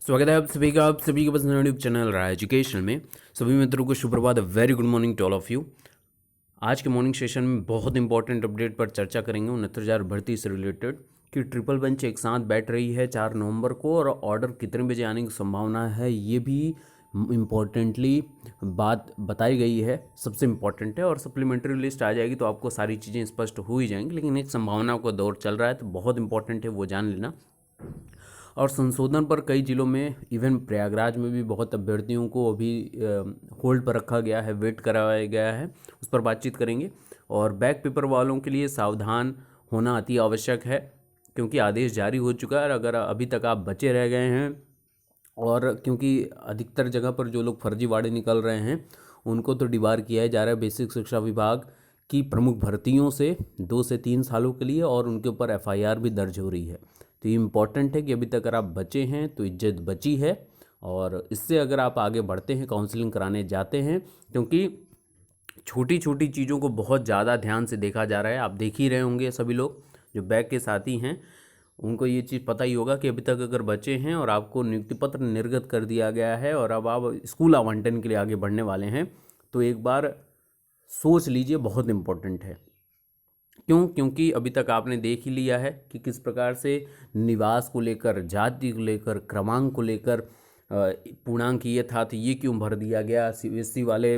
स्वागत है आप सभी के पसंद यूट्यूब चैनल रहा एजुकेशन में। सभी मित्रों को सुप्रभात, very good morning to all of you. आज के मॉर्निंग सेशन में बहुत इंपॉर्टेंट अपडेट पर चर्चा करेंगे 69,000 भर्ती से रिलेटेड कि ट्रिपल बेंच एक साथ बैठ रही है 4 नवंबर को और ऑर्डर कितने बजे आने की संभावना है, ये भी इम्पॉर्टेंटली बात बताई गई है, सबसे इम्पॉर्टेंट है। और सप्लीमेंट्री लिस्ट आ जाएगी तो आपको सारी चीज़ें स्पष्ट हो ही जाएंगी, लेकिन एक संभावना का दौर चल रहा है तो बहुत इंपॉर्टेंट है वो जान लेना। और संशोधन पर कई जिलों में, इवन प्रयागराज में भी बहुत अभ्यर्थियों को अभी होल्ड पर रखा गया है, वेट कराया गया है, उस पर बातचीत करेंगे। और बैक पेपर वालों के लिए सावधान होना अति आवश्यक है, क्योंकि आदेश जारी हो चुका है। और अगर अभी तक आप बचे रह गए हैं, और क्योंकि अधिकतर जगह पर जो लोग फर्जीवाड़े निकल रहे हैं उनको तो डिबार किया जा रहा है बेसिक शिक्षा विभाग की प्रमुख भर्तियों से 2 से 3 सालों के लिए, और उनके ऊपर एफआईआर भी दर्ज हो रही है। तो ये इम्पॉर्टेंट है कि अभी तक अगर आप बचे हैं तो इज्जत बची है, और इससे अगर आप आगे बढ़ते हैं, काउंसलिंग कराने जाते हैं, क्योंकि छोटी छोटी चीज़ों को बहुत ज़्यादा ध्यान से देखा जा रहा है। आप देख ही रहे होंगे, सभी लोग जो बैक के साथी हैं उनको ये चीज़ पता ही होगा कि अभी तक अगर बचे हैं और आपको नियुक्ति पत्र निर्गत कर दिया गया है और अब आप स्कूल आवंटन के लिए आगे बढ़ने वाले हैं, तो एक बार सोच लीजिए, बहुत इम्पोर्टेंट है। क्यों? क्योंकि अभी तक आपने देख ही लिया है कि किस प्रकार से निवास को लेकर, जाति को लेकर, क्रमांक को लेकर पूर्णांक ये था तो ये क्यों भर दिया गया, सीबीएसई वाले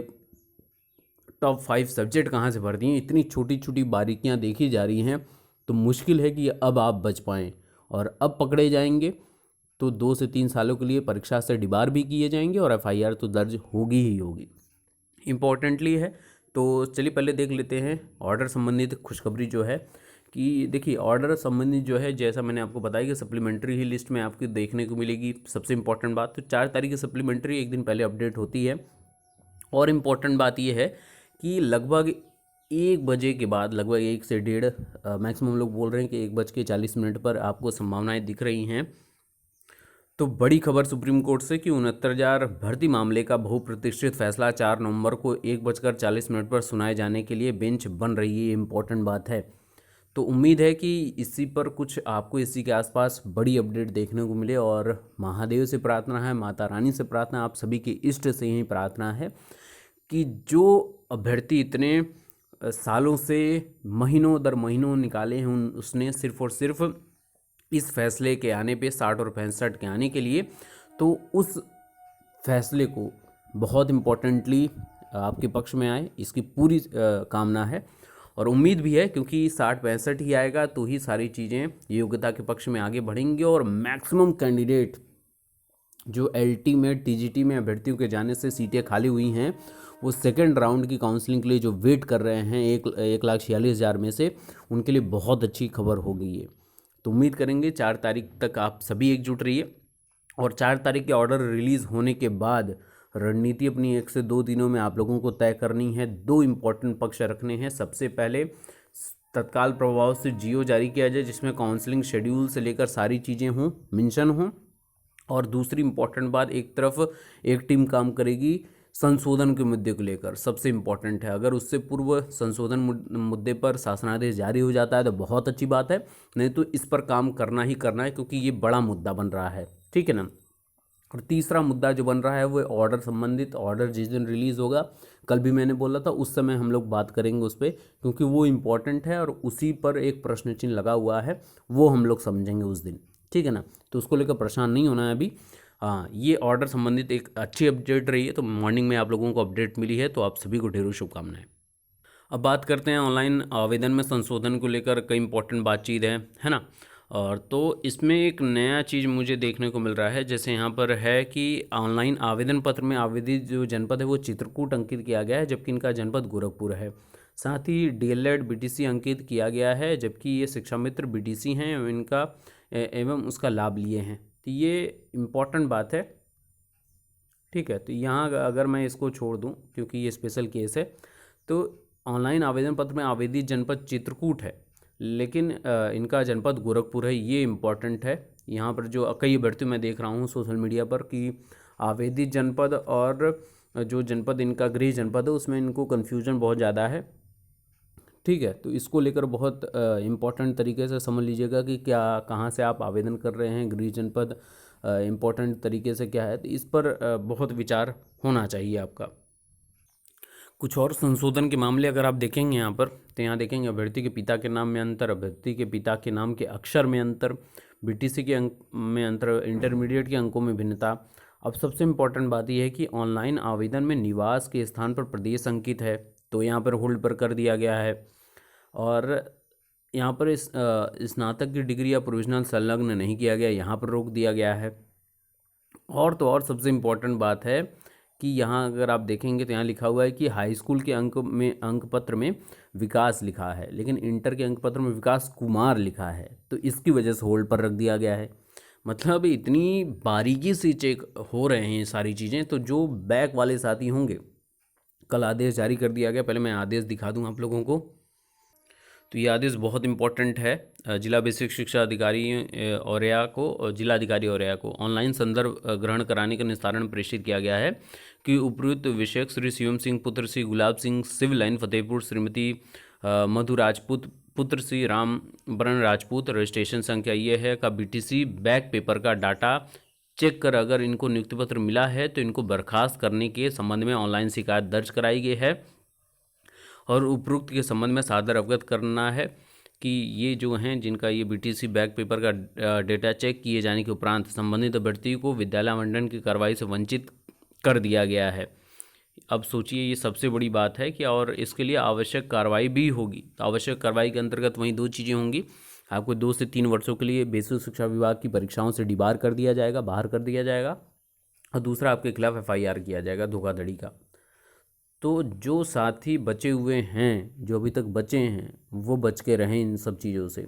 टॉप 5 सब्जेक्ट कहाँ से भर दिए, इतनी छोटी छोटी बारीकियाँ देखी जा रही हैं। तो मुश्किल है कि अब आप बच पाएँ, और अब पकड़े जाएंगे तो 2 से 3 सालों के लिए परीक्षा से डिबार भी किए जाएंगे और एफआईआर तो दर्ज होगी ही होगी। इम्पोर्टेंटली है। तो चलिए पहले देख लेते हैं ऑर्डर संबंधित खुशखबरी जो है कि देखिए, ऑर्डर संबंधित जो है, जैसा मैंने आपको बताया कि सप्लीमेंट्री ही लिस्ट में आपको देखने को मिलेगी। सबसे इम्पोर्टेंट बात तो 4 तारीख की सप्लीमेंट्री एक दिन पहले अपडेट होती है। और इम्पोर्टेंट बात यह है कि लगभग 1 बजे के बाद, लगभग 1 से 1:30, मैक्सिमम लोग बोल रहे हैं कि 1:40 पर आपको संभावनाएं दिख रही हैं। तो बड़ी खबर सुप्रीम कोर्ट से कि 69,000 भर्ती मामले का बहुप्रतीक्षित फैसला 4 नवंबर को 1:40 पर सुनाए जाने के लिए बेंच बन रही है। इम्पोर्टेंट बात है। तो उम्मीद है कि इसी पर कुछ आपको इसी के आसपास बड़ी अपडेट देखने को मिले। और महादेव से प्रार्थना है, माता रानी से प्रार्थना, आप सभी की इष्ट से यही प्रार्थना है कि जो अभ्यर्थी इतने सालों से महीनों दर महीनों निकाले हैं, उसने सिर्फ और सिर्फ इस फैसले के आने पे 60 और 65 के आने के लिए, तो उस फैसले को बहुत इम्पोर्टेंटली आपके पक्ष में आए, इसकी पूरी कामना है और उम्मीद भी है, क्योंकि 60-65 ही आएगा तो ही सारी चीज़ें योग्यता के पक्ष में आगे बढ़ेंगी। और मैक्सिमम कैंडिडेट जो एलटी में, टीजीटी में अभ्यर्थियों के जाने से सीटें खाली हुई हैं, वो सेकेंड राउंड की काउंसलिंग के लिए जो वेट कर रहे हैं 1,46,000 में से, उनके लिए बहुत अच्छी खबर हो गई है। तो उम्मीद करेंगे 4 तारीख तक आप सभी एकजुट रहिए, और 4 तारीख के ऑर्डर रिलीज़ होने के बाद रणनीति अपनी 1 से 2 दिनों में आप लोगों को तय करनी है। 2 इम्पॉर्टेंट पक्ष रखने हैं। सबसे पहले तत्काल प्रभाव से जीओ जारी किया जाए, जिसमें काउंसलिंग शेड्यूल से लेकर सारी चीज़ें हों, मेंशन हों। और दूसरी इम्पॉर्टेंट बात, एक तरफ एक टीम काम करेगी संशोधन के मुद्दे को लेकर, सबसे इम्पॉर्टेंट है। अगर उससे पूर्व संशोधन मुद्दे पर शासनादेश जारी हो जाता है तो बहुत अच्छी बात है, नहीं तो इस पर काम करना ही करना है, क्योंकि ये बड़ा मुद्दा बन रहा है, ठीक है ना। और तीसरा मुद्दा जो बन रहा है वो ऑर्डर संबंधित। ऑर्डर जिस दिन रिलीज़ होगा, कल भी मैंने बोला था, उस समय हम लोग बात करेंगे उस पर, क्योंकि वो इम्पॉर्टेंट है और उसी पर एक प्रश्न चिन्ह लगा हुआ है, वो हम लोग समझेंगे उस दिन, ठीक है ना। तो उसको लेकर परेशान नहीं होना है अभी। हाँ, ये ऑर्डर संबंधित एक अच्छी अपडेट रही है, तो मॉर्निंग में आप लोगों को अपडेट मिली है, तो आप सभी को ढेरों शुभकामनाएं। अब बात करते हैं ऑनलाइन आवेदन में संशोधन को लेकर कई इंपॉर्टेंट बातचीत है ना। और तो इसमें एक नया चीज़ मुझे देखने को मिल रहा है, जैसे यहाँ पर है कि ऑनलाइन आवेदन पत्र में आवेदित जो जनपद है वो चित्रकूट अंकित किया गया है, जबकि इनका जनपद गोरखपुर है। साथ ही डीएलएड बीटीसी अंकित किया गया है, जबकि ये शिक्षा मित्र बीटीसी हैं इनका एवं उसका लाभ लिए हैं। तो ये इम्पॉर्टेंट बात है, ठीक है। तो यहाँ अगर मैं इसको छोड़ दूँ, क्योंकि ये स्पेशल केस है, तो ऑनलाइन आवेदन पत्र में आवेदित जनपद चित्रकूट है, लेकिन इनका जनपद गोरखपुर है, ये इम्पॉर्टेंट है। यहाँ पर जो कई अभ्यर्थी मैं देख रहा हूँ सोशल मीडिया पर कि आवेदित जनपद और जो जनपद इनका गृह जनपद है उसमें इनको कन्फ्यूजन बहुत ज़्यादा है, ठीक है, तो इसको लेकर बहुत इम्पोर्टेंट तरीके से समझ लीजिएगा कि क्या कहाँ से आप आवेदन कर रहे हैं, गृह जनपद इम्पोर्टेंट तरीके से क्या है, तो इस पर बहुत विचार होना चाहिए आपका। कुछ और संशोधन के मामले अगर आप देखेंगे यहाँ पर, तो यहाँ देखेंगे अभ्यर्थी के पिता के नाम में अंतर, अभ्यर्थी के पिता के नाम के अक्षर में अंतर, बीटीसी के अंक में अंतर, इंटरमीडिएट के अंकों में भिन्नता। अब सबसे इम्पोर्टेंट बात यह है कि ऑनलाइन आवेदन में निवास के स्थान पर प्रदेश अंकित है, तो यहाँ पर होल्ड पर कर दिया गया है। और यहाँ पर इस स्नातक की डिग्री या प्रोविजनल संलग्न नहीं किया गया, यहाँ पर रोक दिया गया है। और तो और सबसे इम्पोर्टेंट बात है कि यहाँ अगर आप देखेंगे तो यहाँ लिखा हुआ है कि हाई स्कूल के अंक पत्र में विकास लिखा है, लेकिन इंटर के अंक पत्र में विकास कुमार लिखा है, तो इसकी वजह से होल्ड पर रख दिया गया है। मतलब इतनी बारीकी से चेक हो रहे हैं सारी चीज़ें। तो जो बैक वाले साथी होंगे, कल आदेश जारी कर दिया गया, पहले मैं आदेश दिखा दूँ आप लोगों को। तो ये आदेश बहुत इंपॉर्टेंट है। जिला बेसिक शिक्षा अधिकारी औरैया को, जिला अधिकारी औरैया को ऑनलाइन संदर्भ ग्रहण कराने का निस्तारण प्रेषित किया गया है कि उपयुक्त विषयक श्री शिवम सिंह पुत्र श्री गुलाब सिंह सिविल लाइन फतेहपुर, श्रीमती मधु राजपूत पुत्र श्री राम बरन राजपूत, रजिस्ट्रेशन संख्या ये है का बीटीसी बैक पेपर का डाटा चेक कर अगर इनको नियुक्ति पत्र मिला है तो इनको बर्खास्त करने के संबंध में ऑनलाइन शिकायत दर्ज कराई गई है और उपरोक्त के संबंध में सादर अवगत करना है कि ये जो हैं जिनका ये बीटीसी बैक पेपर का डेटा चेक किए जाने के उपरांत संबंधित अभ्यर्थी को विद्यालय आवंटन की कार्रवाई से वंचित कर दिया गया है। अब सोचिए, ये सबसे बड़ी बात है कि और इसके लिए आवश्यक कार्रवाई भी होगी। तो आवश्यक कार्रवाई के अंतर्गत वहीं दो चीज़ें होंगी, आपको 2 से 3 वर्षों के लिए बेसिक शिक्षा विभाग की परीक्षाओं से डिबार कर दिया जाएगा, बाहर कर दिया जाएगा, और दूसरा आपके खिलाफ FIR किया जाएगा धोखाधड़ी का। तो जो साथी बचे हुए हैं, जो अभी तक बचे हैं, वो बच के रहें इन सब चीज़ों से,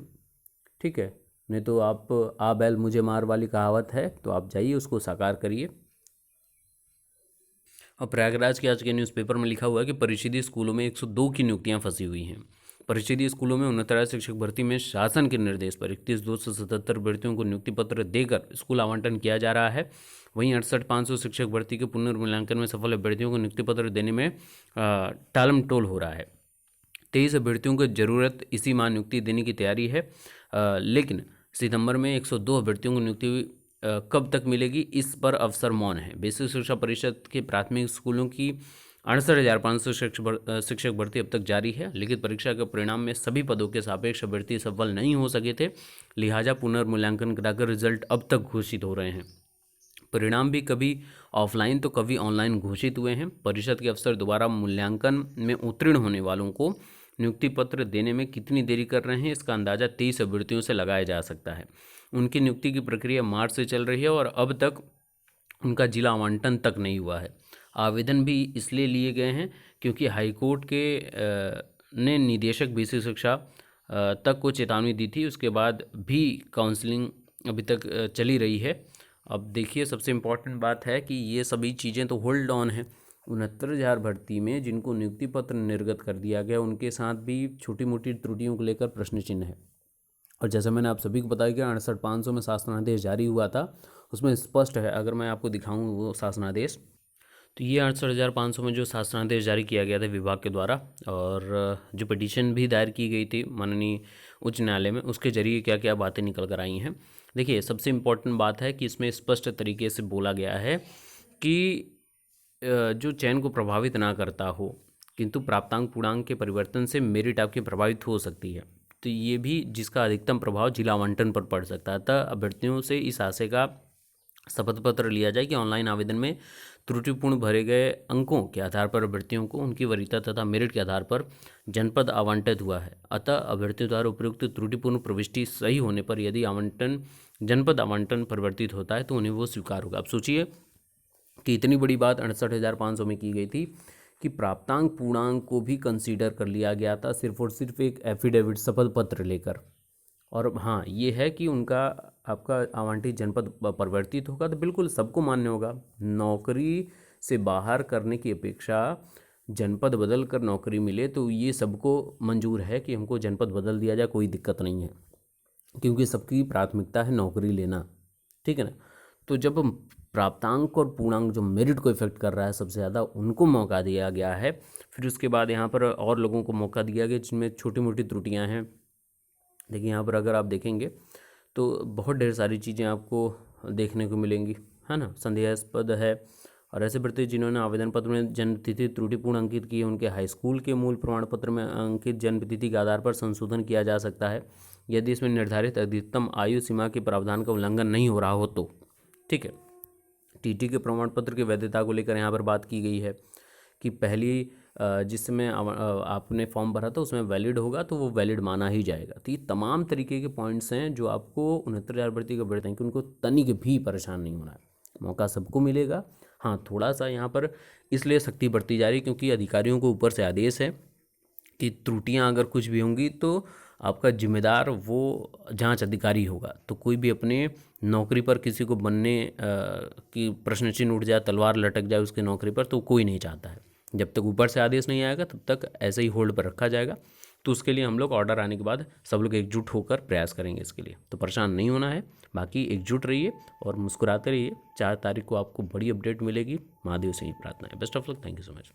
ठीक है। नहीं तो आप आ बैल मुझे मार वाली कहावत है, तो आप जाइए उसको साकार करिए। और प्रयागराज के आज के न्यूज़पेपर में लिखा हुआ है कि परिषदीय स्कूलों में 102 की नियुक्तियां फंसी हुई हैं। परिषदीय स्कूलों में 69 शिक्षक भर्ती में शासन के निर्देश पर 31,277 अभ्यर्थियों को नियुक्ति पत्र देकर स्कूल आवंटन किया जा रहा है। वहीं 68,500 शिक्षक भर्ती के पुनर्मूल्यांकन में सफल अभ्यर्थियों को नियुक्ति पत्र देने में टालम टोल हो रहा है। 23 अभ्यर्थियों को जरूरत इसी माह नियुक्ति देने की तैयारी है, लेकिन सितंबर में 102 अभ्यर्थियों को नियुक्ति कब तक मिलेगी, इस पर अफसर मौन है। बेसिक शिक्षा परिषद के प्राथमिक स्कूलों की 68,500 शिक्षक भर्ती अब तक जारी है। लिखित परीक्षा के परिणाम में सभी पदों के सापेक्ष अभ्यर्थी सफल नहीं हो सके थे, लिहाजा पुनर्मूल्यांकन कराकर रिजल्ट अब तक घोषित हो रहे हैं। परिणाम भी कभी ऑफलाइन तो कभी ऑनलाइन घोषित हुए हैं। परिषद के अफसर दोबारा मूल्यांकन में उत्तीर्ण होने वालों को नियुक्ति पत्र देने में कितनी देरी कर रहे हैं, इसका अंदाज़ा 23 अभ्यर्थियों से लगाया जा सकता है। उनकी नियुक्ति की प्रक्रिया मार्च से चल रही है और अब तक उनका जिला आवंटन तक नहीं हुआ है। आवेदन भी इसलिए लिए गए हैं क्योंकि हाईकोर्ट के ने निदेशक बेसिक शिक्षा तक को चेतावनी दी थी, उसके बाद भी काउंसलिंग अभी तक चली रही है। अब देखिए, सबसे इम्पॉर्टेंट बात है कि ये सभी चीज़ें तो होल्ड ऑन है। 69,000 भर्ती में जिनको नियुक्ति पत्र निर्गत कर दिया गया, उनके साथ भी छोटी मोटी त्रुटियों को लेकर प्रश्न चिन्ह है। और जैसा मैंने आप सभी को बताया कि 68,500 में शासनादेश जारी हुआ था, उसमें स्पष्ट है, अगर मैं आपको दिखाऊं वो शासनादेश, तो ये 68,500 में जो शासनादेश जारी किया गया था विभाग के द्वारा, और जो पिटीशन भी दायर की गई थी माननीय उच्च न्यायालय में, उसके जरिए क्या क्या बातें निकल कर आई हैं। देखिए, सबसे इम्पोर्टेंट बात है कि इसमें स्पष्ट तरीके से बोला गया है कि जो चयन को प्रभावित ना करता हो, किंतु प्राप्तांक पूर्णांक के परिवर्तन से मेरिट आपकी प्रभावित हो सकती है, तो ये भी जिसका अधिकतम प्रभाव जिला आवंटन पर पड़ सकता है। अतः अभ्यर्थियों से इस आशय का शपथ पत्र लिया जाए कि ऑनलाइन आवेदन में त्रुटिपूर्ण भरे गए अंकों के आधार पर अभ्यर्थियों को उनकी वरीयता तथा मेरिट के आधार पर जनपद आवंटित हुआ है। अतः अभ्यर्थियों द्वारा उपयुक्त त्रुटिपूर्ण प्रविष्टि सही होने पर यदि जनपद आवंटन परिवर्तित होता है तो उन्हें वो स्वीकार होगा। अब सोचिए कि इतनी बड़ी बात 68,500 में की गई थी कि प्राप्तांक पूर्णांक को भी कंसीडर कर लिया गया था, सिर्फ और सिर्फ एक एफिडेविट शपथ पत्र लेकर। और हाँ, ये है कि उनका आपका आवंटित जनपद परिवर्तित होगा तो बिल्कुल सबको मान्य होगा। नौकरी से बाहर करने की अपेक्षा जनपद बदल कर नौकरी मिले तो ये सबको मंजूर है कि हमको जनपद बदल दिया जाए, कोई दिक्कत नहीं है, क्योंकि सबकी प्राथमिकता है नौकरी लेना, ठीक है ना। तो जब प्राप्तांक और पूर्णांक जो मेरिट को इफेक्ट कर रहा है सबसे ज़्यादा, उनको मौका दिया गया है। फिर उसके बाद यहाँ पर और लोगों को मौका दिया गया जिनमें छोटी मोटी त्रुटियाँ हैं। देखिए यहाँ पर अगर आप देखेंगे तो बहुत ढेर सारी चीज़ें आपको देखने को मिलेंगी, है ना। संदेहास्पद है और ऐसे व्यक्ति जिन्होंने आवेदन पत्र में जन्म तिथि त्रुटिपूर्ण अंकित की है, उनके हाई स्कूल के मूल प्रमाण पत्र में अंकित जन्म तिथि के आधार पर संशोधन किया जा सकता है यदि इसमें निर्धारित अधिकतम आयु सीमा के प्रावधान का उल्लंघन नहीं हो रहा हो तो। ठीक है। टीटी के प्रमाण पत्र की वैधता को लेकर यहाँ पर बात की गई है कि पहली जिसमें आपने फॉर्म भरा था उसमें वैलिड होगा तो वो वैलिड माना ही जाएगा। तो ये तमाम तरीके के पॉइंट्स हैं जो आपको 69,000 भर्ती का बढ़ते हैं कि उनको तनिक भी परेशान नहीं होना है, मौका सबको मिलेगा। हाँ, थोड़ा सा यहाँ पर इसलिए सख्ती बढ़ती जा रही है क्योंकि अधिकारियों को ऊपर से आदेश है कि त्रुटियाँ अगर कुछ भी होंगी तो आपका जिम्मेदार वो जांच अधिकारी होगा। तो कोई भी अपने नौकरी पर किसी को बनने की प्रश्न चिन्ह उठ जाए, तलवार लटक जाए उसकी नौकरी पर, तो कोई नहीं चाहता है। जब तक ऊपर से आदेश नहीं आएगा तब तक ऐसे ही होल्ड पर रखा जाएगा। तो उसके लिए हम लोग ऑर्डर आने के बाद सब लोग एकजुट होकर प्रयास करेंगे इसके लिए। तो परेशान नहीं होना है, बाकी एकजुट रहिए और मुस्कुराते रहिए। 4 तारीख को आपको बड़ी अपडेट मिलेगी। महादेव से ही प्रार्थना है। Best of luck. Thank you so much.